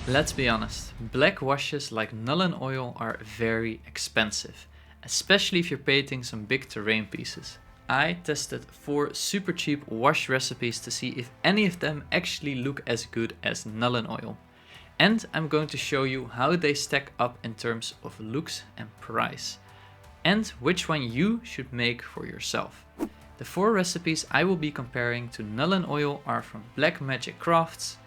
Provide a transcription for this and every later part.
Let's be honest, black washes like Nuln Oil are very expensive, especially if you're painting some big terrain pieces. I tested 4 super cheap wash recipes to see if any of them actually look as good as Nuln Oil. And I'm going to show you how they stack up in terms of looks and price, and which one you should make for yourself. The 4 recipes I will be comparing to Nuln Oil are from Blackmagic Crafts,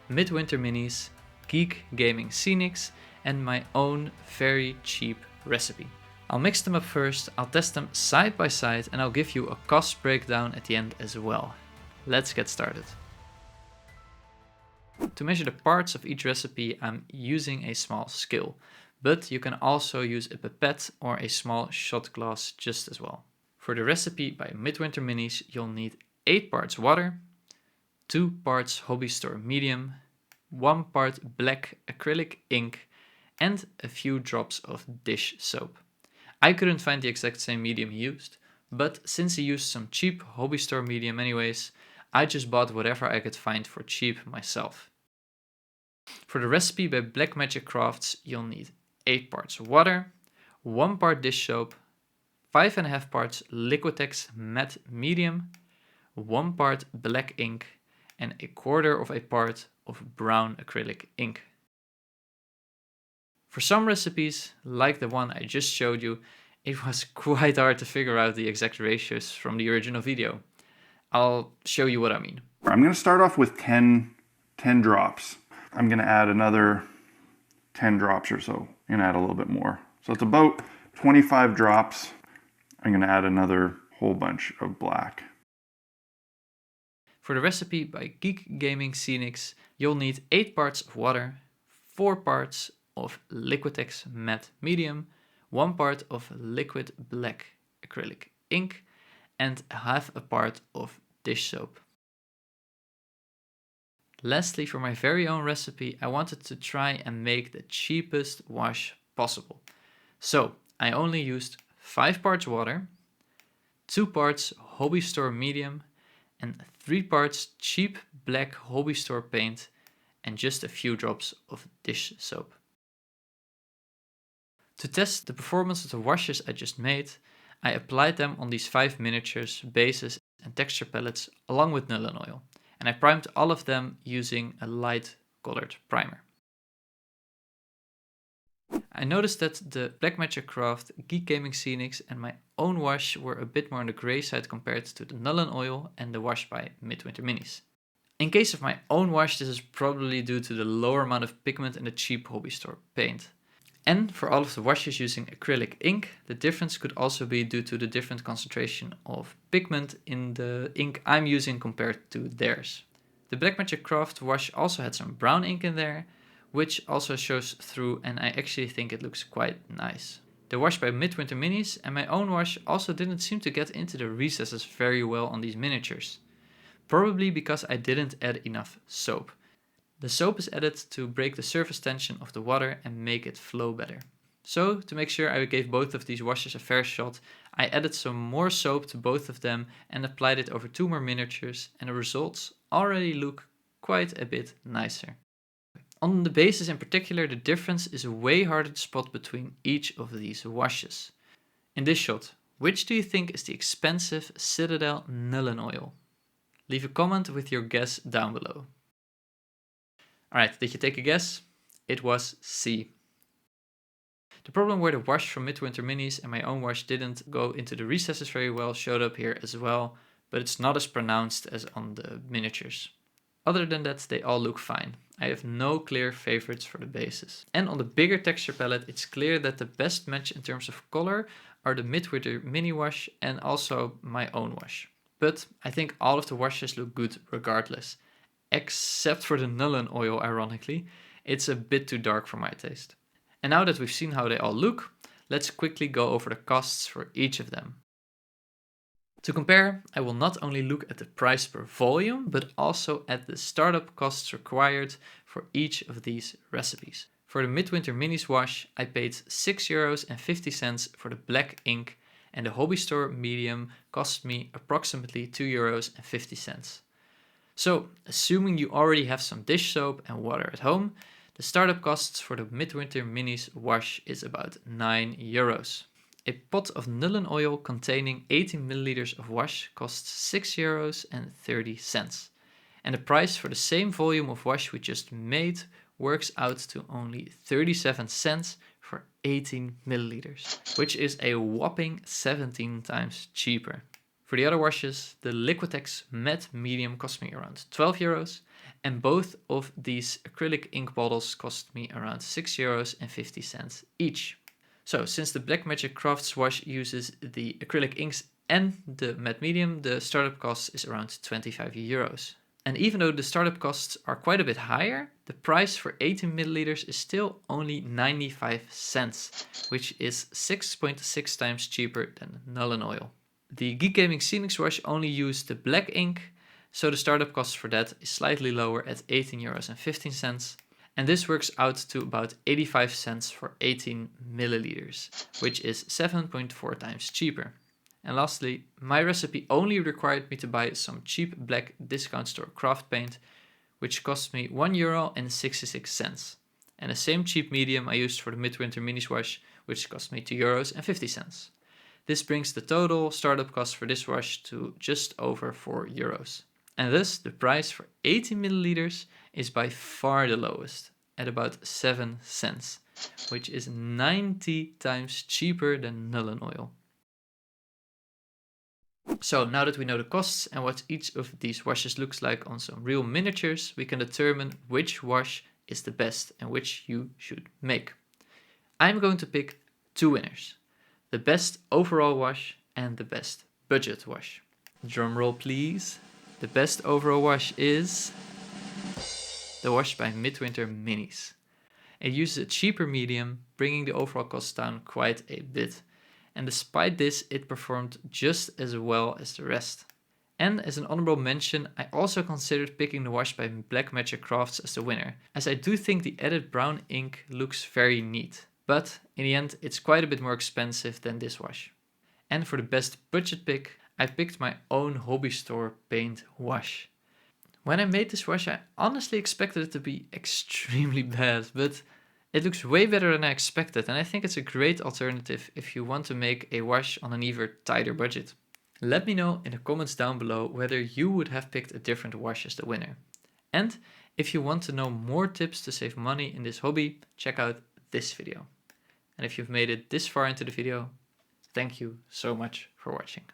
Midwinter Minis, Geek Gaming Scenics, and my own very cheap recipe. I'll mix them up first, I'll test them side by side, and I'll give you a cost breakdown at the end as well. Let's get started. To measure the parts of each recipe, I'm using a small scale, but you can also use a pipette or a small shot glass just as well. For the recipe by Midwinter Minis, you'll need 8 parts water, 2 parts hobby store medium, 1 part black acrylic ink, and a few drops of dish soap. I couldn't find the exact same medium he used, but since he used some cheap hobby store medium anyways, I just bought whatever I could find for cheap myself. For the recipe by Blackmagic Crafts, you'll need 8 parts water, 1 part dish soap, 5.5 parts liquitex matte medium, 1 part black ink, and 1/4 of a part of brown acrylic ink. For some recipes, like the one I just showed you, it was quite hard to figure out the exact ratios from the original video. I'll show you what I mean. I'm going to start off with 10 drops. I'm going to add another 10 drops or so. I'm going to add a little bit more. So it's about 25 drops. I'm going to add another whole bunch of black. For the recipe by Geek Gaming Scenics, you'll need 8 parts of water, 4 parts of liquitex matte medium, 1 part of liquid black acrylic ink, and half a part of dish soap. Lastly, for my very own recipe, I wanted to try and make the cheapest wash possible. So I only used 5 parts water, 2 parts hobby store medium, and 3 parts cheap black hobby store paint, and just a few drops of dish soap. To test the performance of the washes I just made, I applied them on these 5 miniatures, bases and texture palettes along with Nuln Oil, and I primed all of them using a light colored primer. I noticed that the Blackmagic Craft, Geek Gaming Scenics and my own wash were a bit more on the grey side compared to the Nuln Oil and the wash by Midwinter Minis. In case of my own wash, this is probably due to the lower amount of pigment in the cheap hobby store paint. And for all of the washes using acrylic ink, the difference could also be due to the different concentration of pigment in the ink I'm using compared to theirs. The Blackmagic Craft wash also had some brown ink in there, which also shows through, and I actually think it looks quite nice. The wash by Midwinter Minis and my own wash also didn't seem to get into the recesses very well on these miniatures. Probably because I didn't add enough soap. The soap is added to break the surface tension of the water and make it flow better. So, to make sure I gave both of these washes a fair shot, I added some more soap to both of them and applied it over 2 more miniatures, and the results already look quite a bit nicer. On the bases in particular, the difference is way harder to spot between each of these washes. In this shot, which do you think is the expensive Citadel Nuln Oil? Leave a comment with your guess down below. Alright, did you take a guess? It was C. The problem where the wash from Midwinter Minis and my own wash didn't go into the recesses very well showed up here as well, but it's not as pronounced as on the miniatures. Other than that, they all look fine. I have no clear favorites for the bases. And on the bigger texture palette, it's clear that the best match in terms of color are the Midwinter Mini wash and also my own wash. But I think all of the washes look good regardless. Except for the Nuln Oil, ironically. It's a bit too dark for my taste. And now that we've seen how they all look, let's quickly go over the costs for each of them. To compare, I will not only look at the price per volume, but also at the startup costs required for each of these recipes. For the Midwinter Minis wash, I paid €6.50 for the black ink, and the hobby store medium cost me approximately €2.50. So, assuming you already have some dish soap and water at home, The startup costs for the Midwinter Minis wash is about €9. A pot of Nullen oil containing 80 milliliters of wash costs €6.30. And the price for the same volume of wash we just made works out to only 37 cents for 18 milliliters, which is a whopping 17 times cheaper. For the other washes, the liquitex matte medium cost me around €12, and both of these acrylic ink bottles cost me around €6.50 each. So since the Blackmagic Crafts wash uses the acrylic inks and the matte medium, the startup cost is around €25. And even though the startup costs are quite a bit higher, the price for 18 milliliters is still only 95 cents, which is 6.6 times cheaper than Nullen oil. The Geek Gaming Scenics Wash only used the black ink, so the startup cost for that is slightly lower at €18.15. And this works out to about 85 cents for 18 milliliters, which is 7.4 times cheaper. And lastly, my recipe only required me to buy some cheap black discount store craft paint, which cost me €1.66. And the same cheap medium I used for the Midwinter Minis wash, which cost me €2.50. This brings the total startup cost for this wash to just over €4. And thus the price for 80 milliliters is by far the lowest, at about 7 cents, which is 90 times cheaper than Nullen oil. So now that we know the costs and what each of these washes looks like on some real miniatures, we can determine which wash is the best and which you should make. I'm going to pick two winners: the best overall wash and the best budget wash. Drum roll please. The best overall wash is the wash by Midwinter Minis. It uses a cheaper medium, bringing the overall cost down quite a bit. And despite this, it performed just as well as the rest. And as an honorable mention, I also considered picking the wash by Blackmagic Crafts as the winner, as I do think the added brown ink looks very neat. But in the end, it's quite a bit more expensive than this wash. And for the best budget pick, I picked my own hobby store paint wash. When I made this wash, I honestly expected it to be extremely bad, but it looks way better than I expected, and I think it's a great alternative if you want to make a wash on an even tighter budget. Let me know in the comments down below whether you would have picked a different wash as the winner. And if you want to know more tips to save money in this hobby, check out this video. And if you've made it this far into the video, thank you so much for watching.